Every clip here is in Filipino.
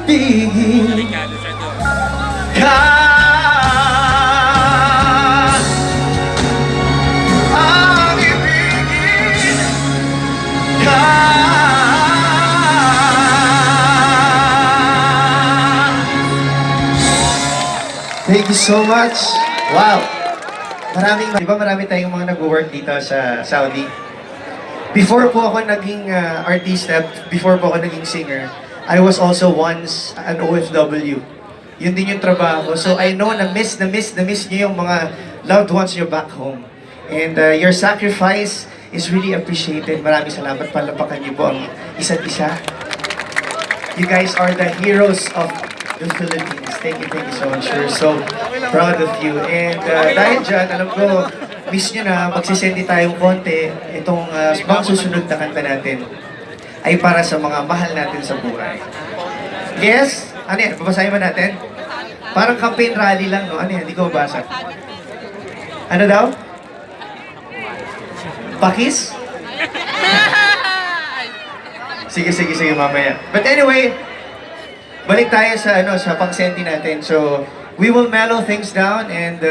ibigin ka. Ang ibigin ka. Thank you so much. Wow. Marami tayong mga nag-work dito sa Saudi. Before po ako naging artista, before po ako naging singer, I was also once an OFW. Yun din yung trabaho ko. So I know na miss niyo yung mga loved ones niyo back home. And your sacrifice is really appreciated. Maraming salamat. Palapakan niyo po ang isa't isa. You guys are the heroes of the Philippines. Thank you so much. We're so proud of you. And dahil dyan, alam ko, miss nyo na, magsisendi tayong konti. Itong mga susunod na kanta natin ay para sa mga mahal natin sa buhay. Yes? Ano yan? Babasahin ba natin? Parang campaign rally lang, no? Ano yan? Hindi ko mabasa. Ano daw? Pakis? Sige, mamaya. But anyway, balik tayo sa pang-senti natin. So, we will mellow things down and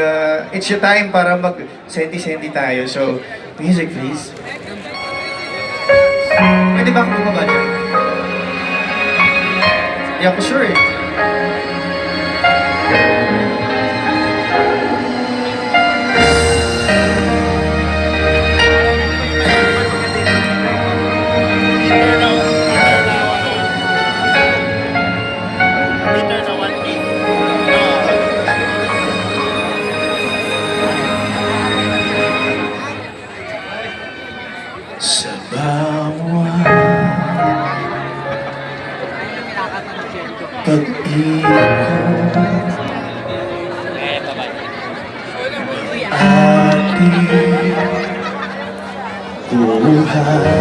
it's your time para mag-senti-senti tayo. So, music please. Pwede ba ako bumaba dyan? Hindi ako sure eh. Sa bawat pag-ibig ko, ating buhay,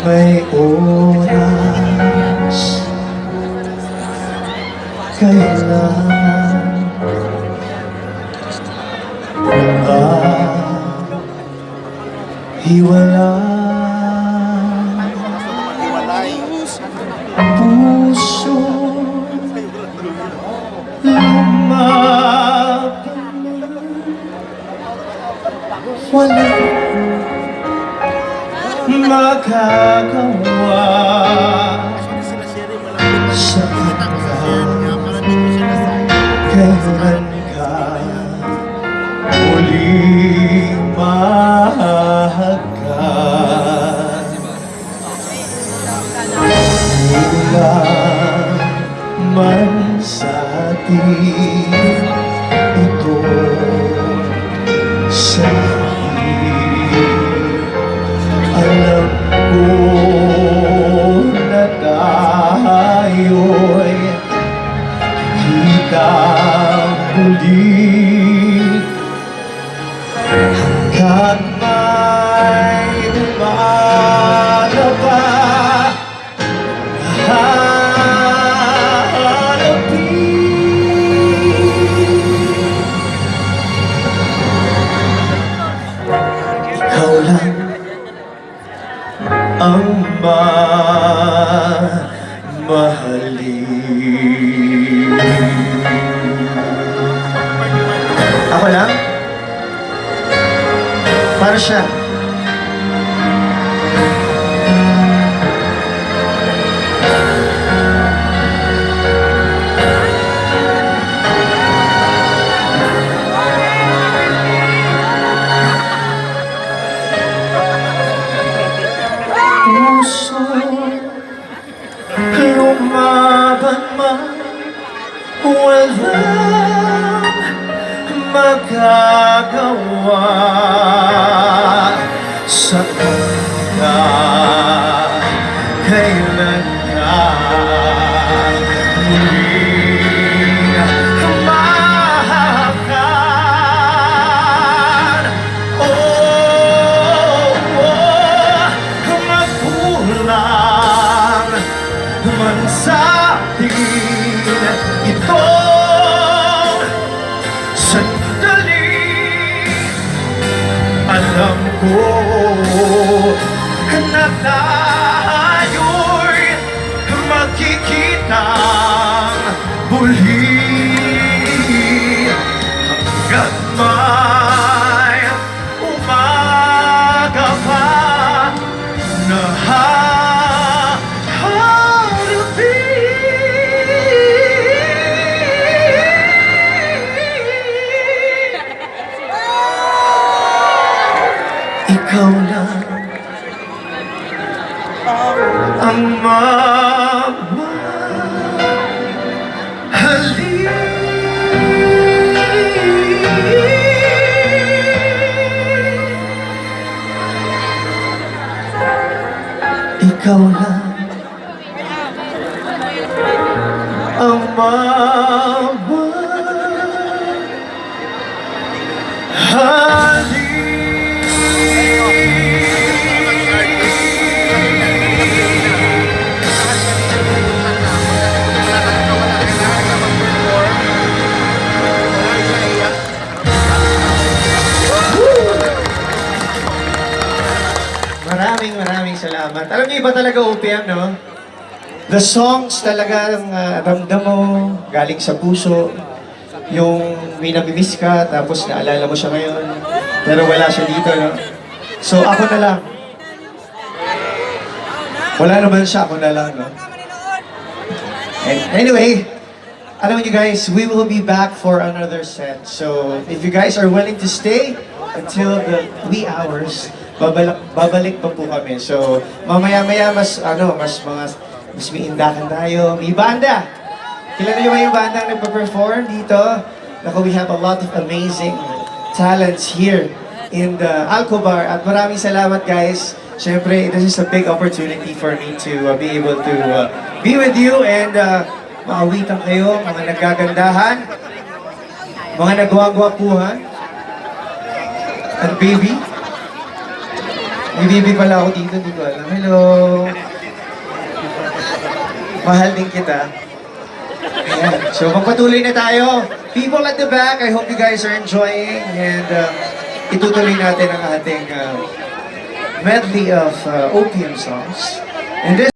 may oras kailangan hiwalay puso lumaban wala magagawa sa kailan ka muling mahagkan kulang man sa atin ito sa alam ko na tayo'y kita muli hanggang may lumalaba ikaw lang ang mamahalin. Ako lang? Para siya. Puso lumaban man walang magagawa sa kanya kailan ka muling mahagkan. Magkulang man sa atin itong sandali. Alam ko na lang ang mamahalin. Ikaw lang ang Maraming salamat. Alam niyo, iba talaga OPM, no? The songs talaga ramdam mo, galing sa puso. Yung may namimiss ka, tapos naalala mo siya ngayon, pero wala siya dito, no? So ako na lang. Wala naman siya, ako na lang, no? And anyway, alam niyo guys, we will be back for another set. So if you guys are willing to stay until the wee hours, babalik pa po kami. So mamaya-maya mas may indakan tayo. May banda! Kilala niyo ba yung banda ang nagpa-perform dito? Naku, we have a lot of amazing talents here in the Alcobar. At maraming salamat guys. Siyempre, this is a big opportunity for me to be able to be with you and maawitan kayo, mga nagagandahan, mga nagwagwapuhan. At baby. May baby pala ako dito, hindi ko alam. Hello! Mahal din kita. Ayan. So magpatuloy na tayo. People at the back, I hope you guys are enjoying and itutuloy natin ang ating medley of OPM songs. And this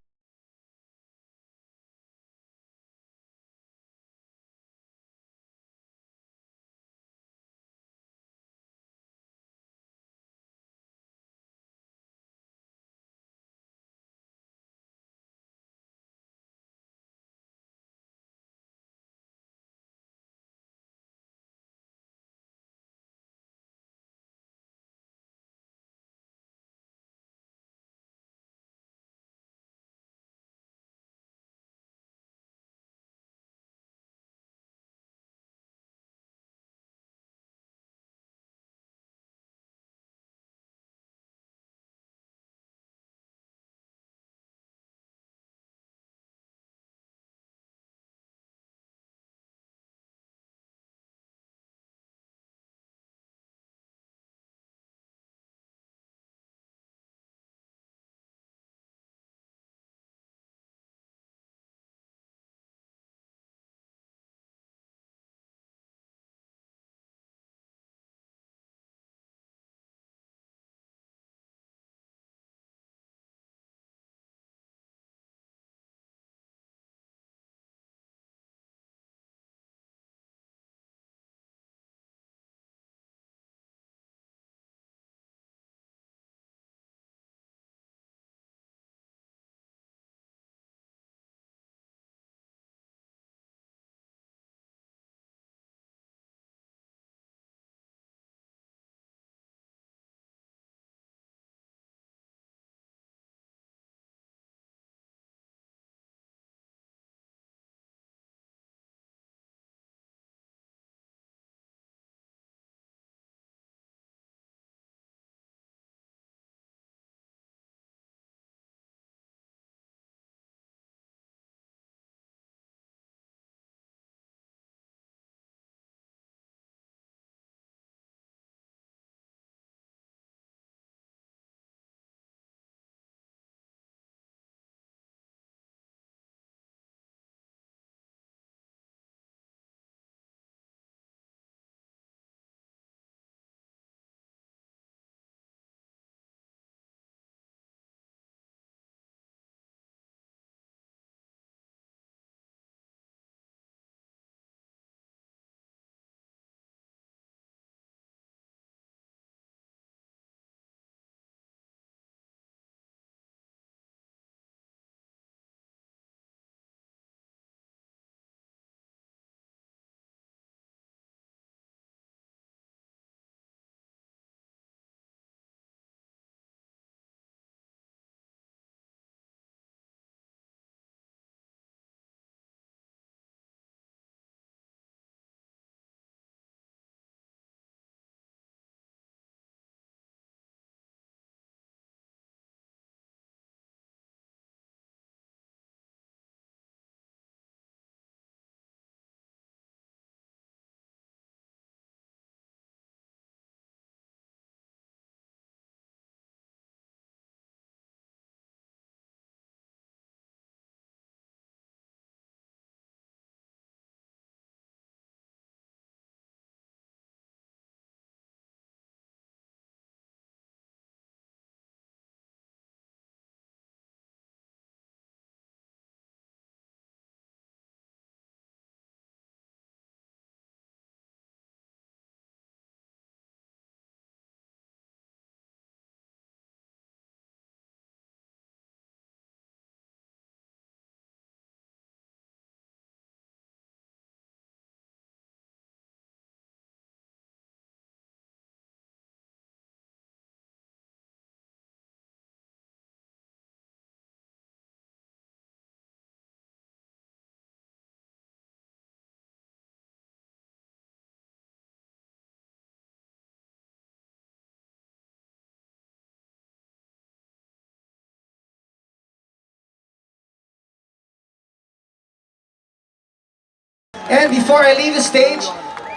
And before I leave the stage,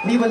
we would